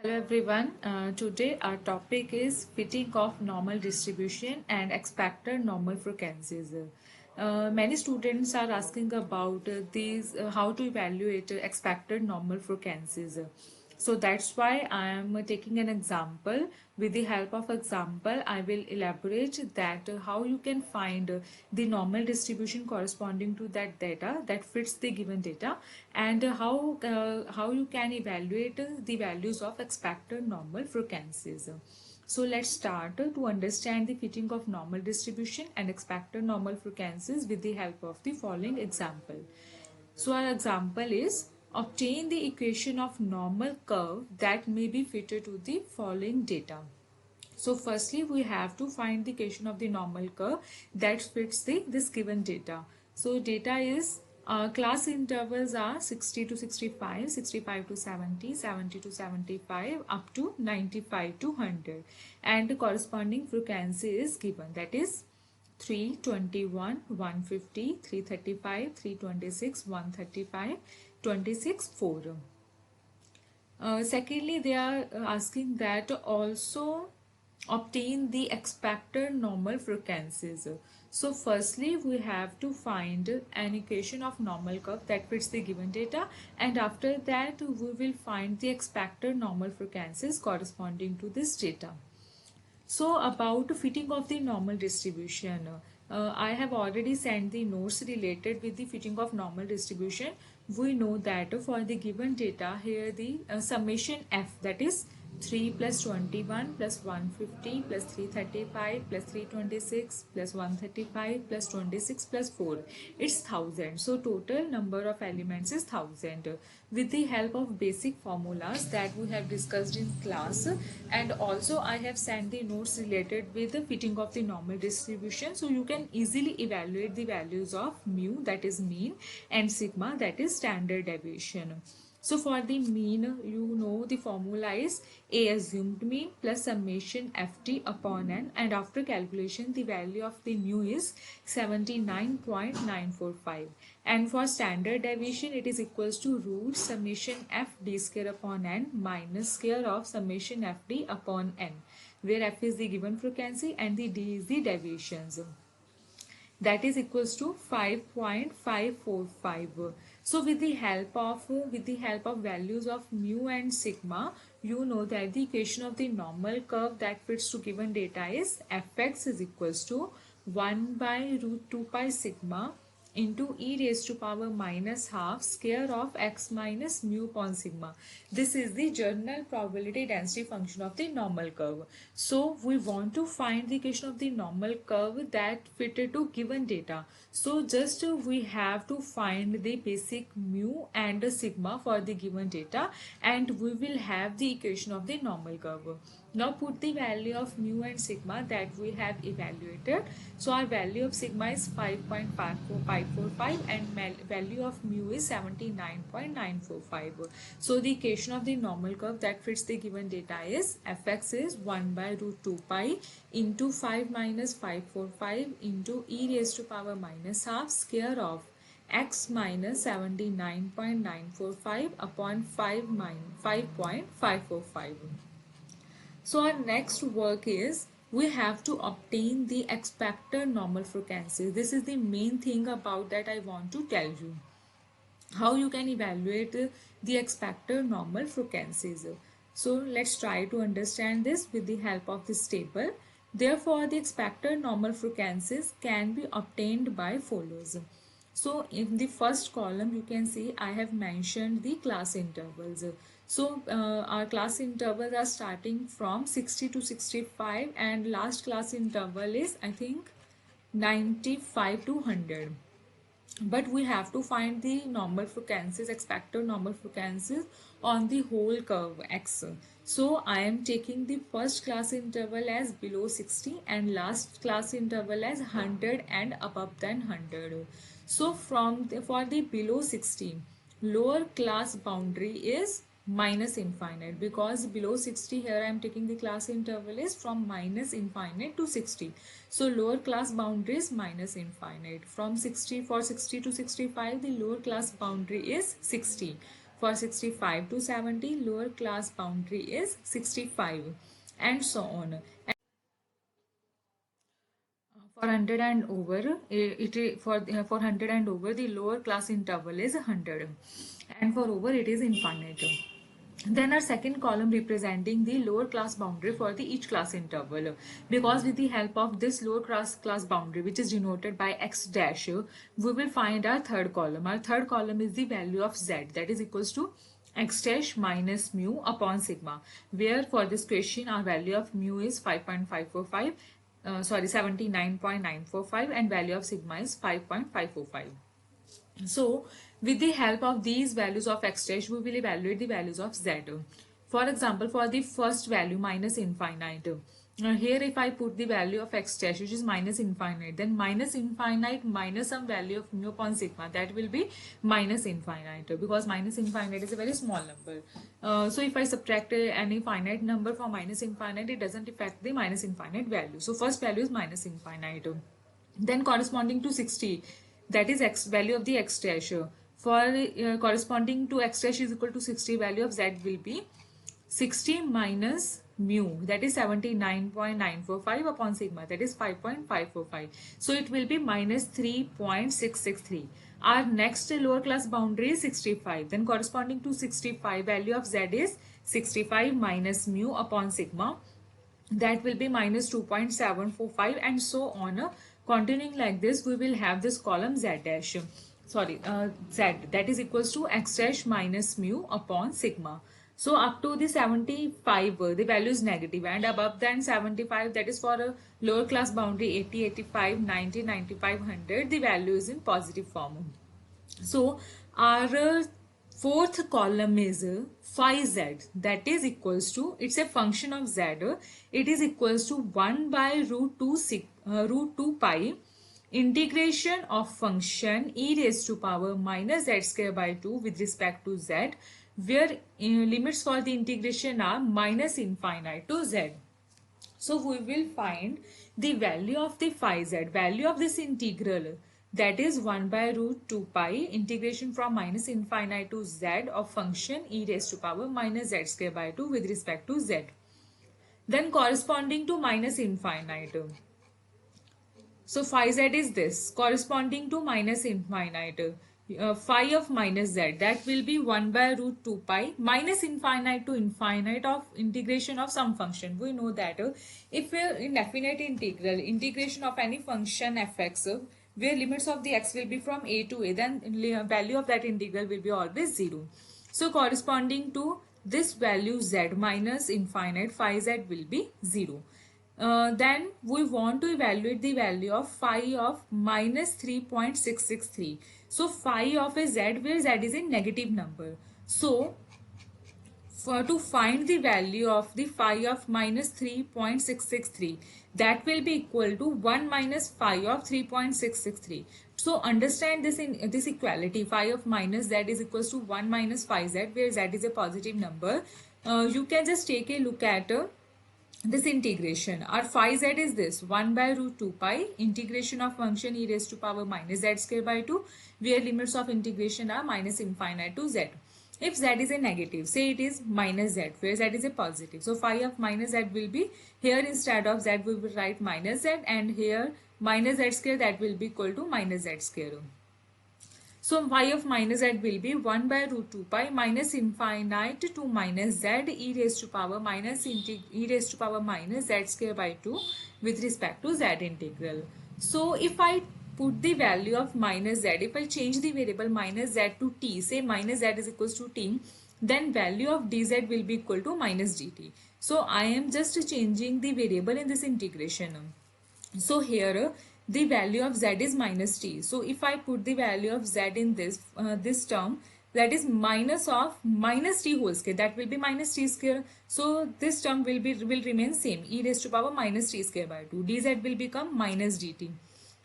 Hello everyone. Today our topic is fitting of normal distribution and expected normal frequencies. Many students are asking about these how to evaluate expected normal frequencies. So that's why I am taking an example. With the help of example, I will elaborate that how you can find the normal distribution corresponding to that data that fits the given data, and how you can evaluate the values of expected normal frequencies. So let's start to understand the fitting of normal distribution and expected normal frequencies with the help of the following example. So our example is obtain the equation of normal curve that may be fitted to the following data. So firstly, we have to find the equation of the normal curve that fits this given data. So data is class intervals are 60 to 65, 65 to 70, 70 to 75, up to 95 to 100. And the corresponding frequency is given, that is 321, 150, 335, 326, 135, 26, 4. Secondly, they are asking that also obtain the expected normal frequencies. So firstly, we have to find an equation of normal curve that fits the given data, and after that we will find the expected normal frequencies corresponding to this data. So about fitting of the normal distribution, I have already sent the notes related with the fitting of normal distribution. We know that for the given data here the summation f, that is 3 plus 21 plus 150 plus 335 plus 326 plus 135 plus 26 plus 4, it's 1000. So total number of elements is 1000 with the help of basic formulas that we have discussed in class, and also I have sent the notes related with the fitting of the normal distribution, so you can easily evaluate the values of mu, that is mean, and sigma, that is standard deviation. So for the mean, you know the formula is A assumed mean plus summation ft upon n, and after calculation the value of the mu is 79.945, and for standard deviation it is equals to root summation f d square upon n minus square of summation f d upon n, where f is the given frequency and the d is the deviations, that is equals to 5.545. So with the help of values of mu and sigma, you know that the equation of the normal curve that fits to given data is fx is equals to 1 by root 2 pi sigma into e raised to power minus half square of x minus mu upon sigma. This is the general probability density function of the normal curve. So we want to find the equation of the normal curve that fitted to given data. So just we have to find the basic mu and the sigma for the given data, and we will have the equation of the normal curve. Now put the value of mu and sigma that we have evaluated. So our value of sigma is 5.54545 and value of mu is 79.945. So the equation of the normal curve that fits the given data is fx is 1 by root 2 pi into 5 minus 545 into e raised to power minus half square of x minus 79.945 upon 5.545. So our next work is we have to obtain the expected normal frequency. This is the main thing about that I want to tell you. How you can evaluate the expected normal frequencies. So let's try to understand this with the help of this table. Therefore, the expected normal frequencies can be obtained by follows. So in the first column you can see I have mentioned the class intervals. So our class intervals are starting from 60 to 65 and last class interval is I think 95 to 100. But we have to find the normal frequencies, expected normal frequencies on the whole curve x. So I am taking the first class interval as below 60 and last class interval as 100 and above than 100. So for the below 60, lower class boundary is minus infinite, because below 60 here I am taking the class interval is from minus infinite to 60. So lower class boundary is minus infinite. From 60 to 65 the lower class boundary is 60. For 65 to 70, lower class boundary is 65, and so on. For 100 and over, for 100 and over, the lower class interval is 100, and for over it is infinite. Then our second column representing the lower class boundary for the each class interval, because with the help of this lower class boundary, which is denoted by x dash, we will find our third column. Our third column is the value of z, that is equals to x dash minus mu upon sigma, where for this question our value of mu is 5.545, 79.945, and value of sigma is 5.545. So with the help of these values of x dash, we will evaluate the values of z. For example, for the first value minus infinite, here if I put the value of x dash, which is minus infinite, then minus infinite minus some value of mu upon sigma, that will be minus infinite, because minus infinite is a very small number. So if I subtract any finite number from minus infinite, it doesn't affect the minus infinite value. So first value is minus infinite. Then corresponding to 60, that is x value of the x dash. For corresponding to x dash is equal to 60, value of z will be 60 minus mu, that is 79.945 upon sigma, that is 5.545. So it will be minus 3.663. Our next lower class boundary is 65. Then corresponding to 65, value of z is 65 minus mu upon sigma, that will be minus 2.745, and so on. Continuing like this, we will have this column z dash, z, that is equals to x dash minus mu upon sigma. So up to the 75, the value is negative, and above than 75, that is for a lower class boundary 80, 85, 90, 95, 100, the value is in positive form. So our fourth column is phi z, that is equals to, it's a function of z, it is equals to 1 by root 2 pi integration of function e raised to power minus z square by 2 with respect to z, where limits for the integration are minus infinite to z. So we will find the value of the phi z, value of this integral, that is 1 by root 2 pi integration from minus infinite to z of function e raised to power minus z square by 2 with respect to z. Then corresponding to minus infinite, so phi z is this, corresponding to minus infinite, phi of minus z, that will be 1 by root 2 pi minus infinite to infinite of integration of some function. We know that if in definite integral, integration of any function fx, where limits of the x will be from a to a, then value of that integral will be always 0. So corresponding to this value z minus infinite, phi z will be 0. Then we want to evaluate the value of phi of minus 3.663. So phi of a z, where z is a negative number. So to find the value of the phi of minus 3.663, that will be equal to 1 minus phi of 3.663. So understand this in this equality, phi of minus z is equals to 1 minus phi z, where z is a positive number. You can just take a look at this integration. Our phi z is this, 1 by root 2 pi integration of function e raised to power minus z square by 2, where limits of integration are minus infinite to z. If z is a negative, say it is minus z, where z is a positive, so phi of minus z will be, here instead of z we will write minus z, and here minus z square, that will be equal to minus z square. So phi of minus z will be 1 by root 2 pi minus infinite to minus z e raised to power minus e raised to power minus z square by 2 with respect to z integral. So if I put the value of minus z, if I change the variable minus z to t, say minus z is equals to t, then value of dz will be equal to minus dt. So I am just changing the variable in this integration. So here the value of z is minus t. So if I put the value of z in this term, that is minus of minus t whole square, that will be minus t square. So this term will remain same, e raised to power minus t square by 2. Dz will become minus dt.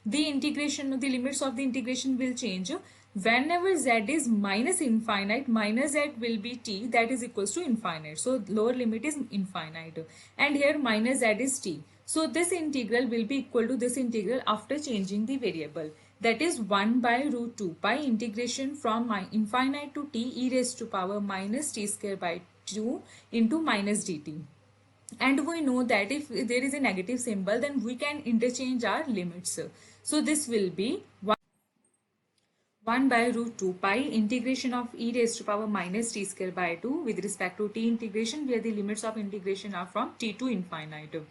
The integration, the limits of the integration will change. Whenever z is minus infinite, minus z will be t, that is equals to infinite. So lower limit is infinite, and here minus z is t. So this integral will be equal to this integral after changing the variable. that is 1 by root 2 pi integration from infinite to t e raised to power minus t square by 2 into minus dt. And we know that if there is a negative symbol, then we can interchange our limits. So this will be 1 by root 2 pi integration of e raised to power minus t square by 2 with respect to t integration, where the limits of integration are from t to infinite.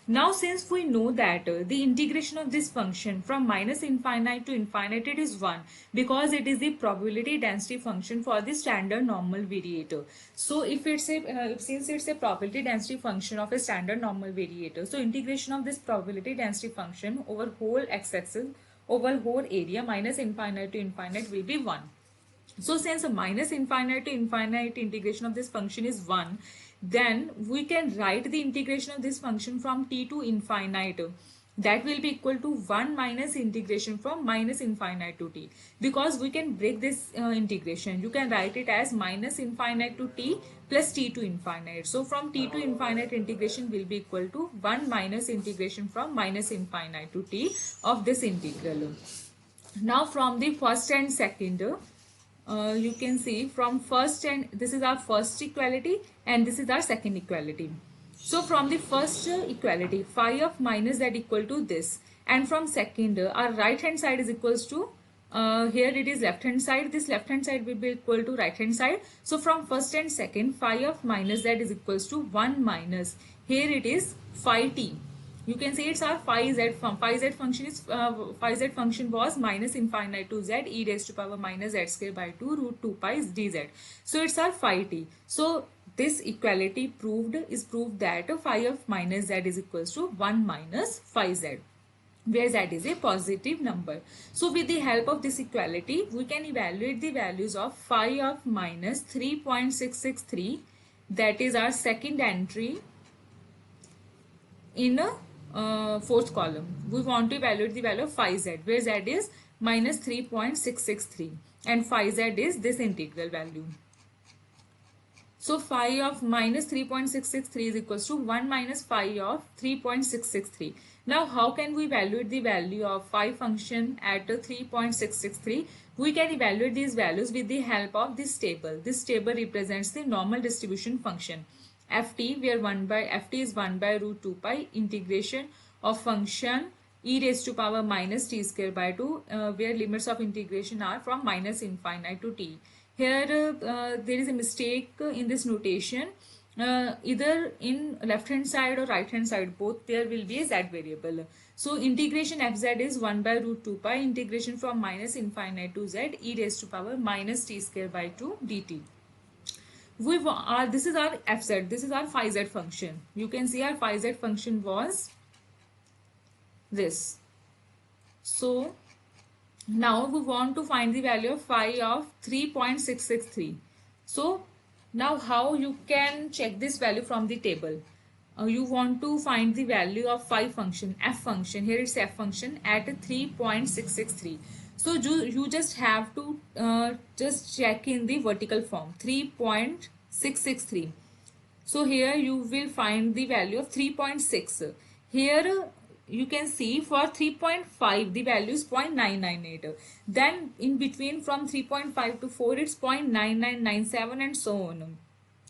Now, since we know that the integration of this function from minus infinite to infinite, it is 1, because it is the probability density function for the standard normal variator. So if it's a since it's a probability density function of a standard normal variator, so integration of this probability density function over whole x-axis over whole area minus infinite to infinite will be 1. So since a minus infinite to infinite integration of this function is 1, then we can write the integration of this function from t to infinite. That will be equal to 1 minus integration from minus infinite to t. Because we can break this integration, you can write it as minus infinite to t plus t to infinite. So from t to infinite integration will be equal to 1 minus integration from minus infinite to t of this integral. Now from the first and second, you can see from first, and this is our first equality and this is our second equality. So from the first equality, phi of minus z equal to this, and from second, our right hand side is equals to here it is left hand side, this left hand side will be equal to right hand side. So from first and second, phi of minus z is equals to 1 minus, here it is phi t. You can say it's our phi z function is phi z function was minus infinite to z e raised to power minus z square by 2 root 2 pi dz. So it's our phi t. So this equality is proved that phi of minus z is equals to 1 minus phi z, where z is a positive number. So with the help of this equality, we can evaluate the values of phi of minus 3.663, that is our second entry in a fourth column. We want to evaluate the value of phi z, where z is minus 3.663 and phi z is this integral value. So phi of minus 3.663 is equals to 1 minus phi of 3.663. Now how can we evaluate the value of phi function at 3.663? We can evaluate these values with the help of this table. This table represents the normal distribution function ft, where ft is 1 by root 2 pi integration of function e raised to power minus t square by 2, where limits of integration are from minus infinite to t. Here there is a mistake in this notation. Either in left hand side or right hand side, both there will be a z variable. So integration fz is 1 by root 2 pi integration from minus infinite to z e raised to power minus t square by 2 dt. This is our fz, this is our phi z function. You can see our phi z function was this. So now we want to find the value of phi of 3.663. So now how you can check this value from the table? You want to find the value of phi function, f function, here it's f function at 3.663. So you just have to just check in the vertical form 3.663. So here you will find the value of 3.6. Here you can see for 3.5 the value is 0.998. Then in between from 3.5 to 4 it's 0.9997 and so on.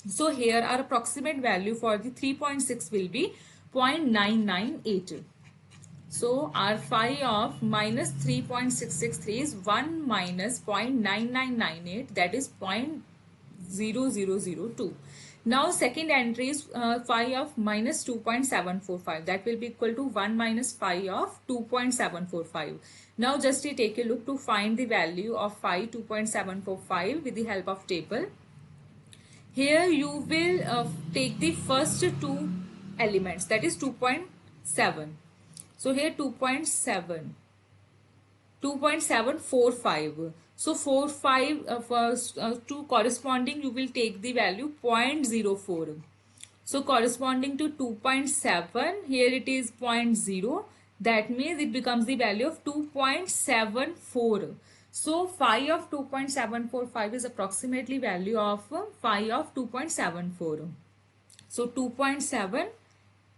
So here our approximate value for the 3.6 will be 0.998. So our phi of minus 3.663 is 1 minus 0.9998, that is 0.0002. Now second entry is phi of minus 2.745, that will be equal to 1 minus phi of 2.745. Now just take a look to find the value of phi 2.745 with the help of table. Here you will take the first two elements, that is 2.7. So here 2.745. So 45 to corresponding you will take the value 0.04. So corresponding to 2.7, here it is 0.0. That means it becomes the value of 2.74. So phi of 2.745 is approximately value of phi of 2.74. So 2.7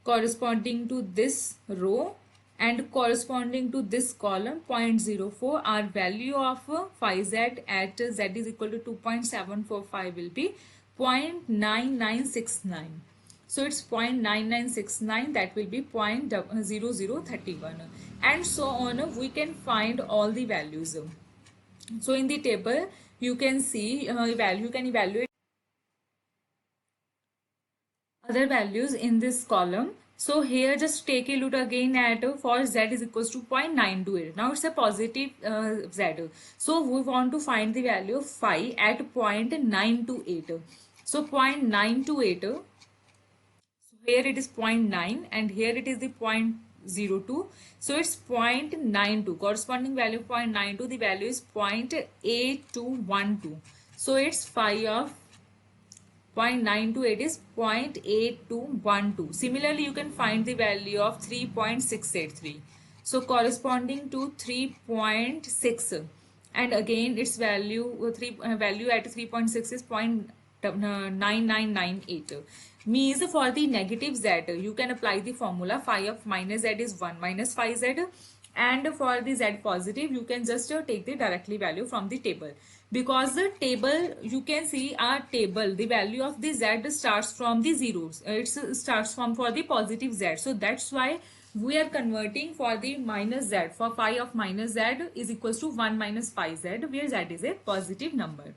corresponding to this row And corresponding to this column 0.04, our value of phi z at z is equal to 2.745 will be 0.9969. So it's 0.9969, that will be 0.0031, and so on. We can find all the values. So in the table you can see you can evaluate other values in this column. So here just take a look again at for z is equals to 0.928. Now it's a positive z. So we want to find the value of phi at 0.928. So 0.928. So here it is 0.9 and here it is the 0.02. So it's 0.92. Corresponding value of 0.92. The value is 0.8212. So it's phi of 0.928 is 0.8212. Similarly, you can find the value of 3.683. So corresponding to 3.6, and again its value value at 3.6 is 0.9998. Means for the negative z, you can apply the formula phi of minus z is 1 minus phi z, and for the z positive you can just take the directly value from the table. Because the table, you can see our table, the value of the z starts from the zeros. It starts from for the positive z. So that's why we are converting for the minus z. For phi of minus z is equals to 1 minus phi z, where z is a positive number.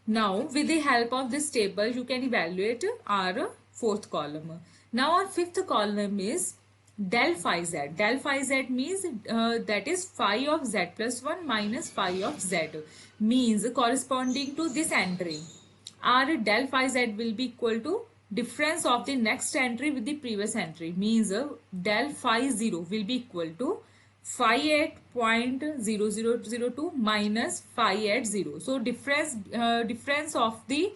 Now, with the help of this table, you can evaluate our fourth column. Now, our fifth column is del phi z. Del phi z means that is phi of z plus 1 minus phi of z. Means corresponding to this entry, our del phi z will be equal to difference of the next entry with the previous entry. Means del phi 0 will be equal to phi at 0.0002 minus phi at 0. So difference of the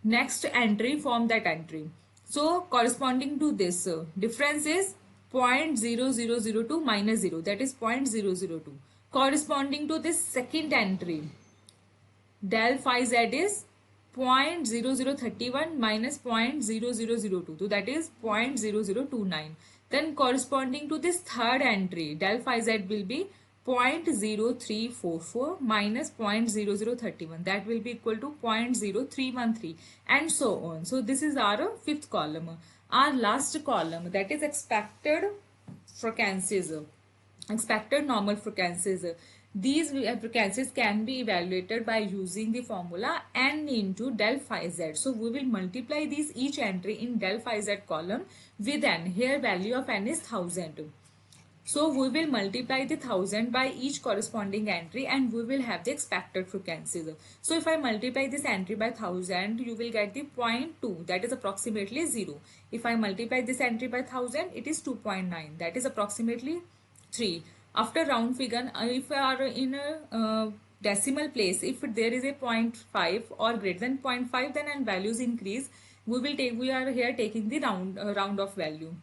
next entry from that entry. So corresponding to this difference is 0.0002 minus 0, that is 0.002. Corresponding to this second entry, del phi z is 0.0031 minus 0.0002, so that is 0.0029. Then corresponding to this third entry, del phi z will be 0.0344 minus 0.0031, that will be equal to 0.0313, and so on. So this is our fifth column. Our last column, that is expected frequencies, expected normal frequencies. These frequencies can be evaluated by using the formula n into del phi z. So we will multiply these each entry in del phi z column with n. Here value of n is 1000. So we will multiply the 1000 by each corresponding entry and we will have the expected frequencies. So if I multiply this entry by 1000, you will get the 0.2, that is approximately 0. If I multiply this entry by 1000, it is 2.9, that is approximately 3. After round figure, if we are in a decimal place, if there is a 0.5 or greater than 0.5, then and values increase. We are here taking the round of value.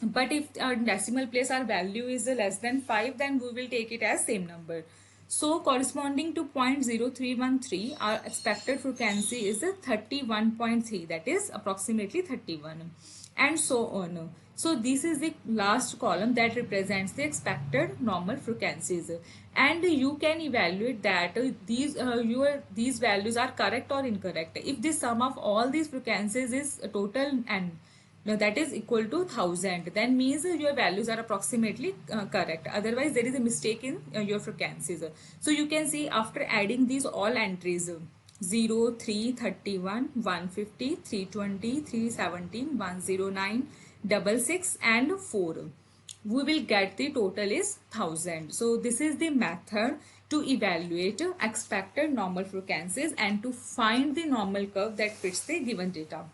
But if our decimal place our value is less than 5, then we will take it as same number. So corresponding to 0.0313, our expected frequency is 31.3, that is approximately 31, and so on. So this is the last column that represents the expected normal frequencies, and you can evaluate that these values are correct or incorrect. If the sum of all these frequencies is total and that is equal to 1000, then means your values are approximately correct. Otherwise there is a mistake in your frequencies. So you can see after adding these all entries 0, 3, 31, 150, 320, 317, 109, 66 and 4, we will get the total is 1000. So this is the method to evaluate expected normal frequencies and to find the normal curve that fits the given data.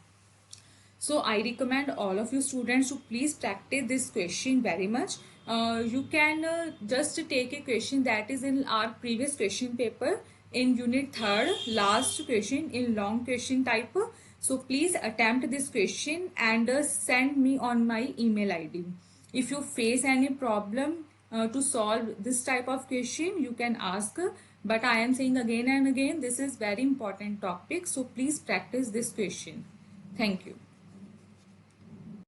So I recommend all of you students to please practice this question very much. You can just take a question that is in our previous question paper in unit 3rd, last question in long question type. So please attempt this question and send me on my email ID. If you face any problem to solve this type of question, you can ask. But I am saying again and again, this is very important topic. So please practice this question. Thank you.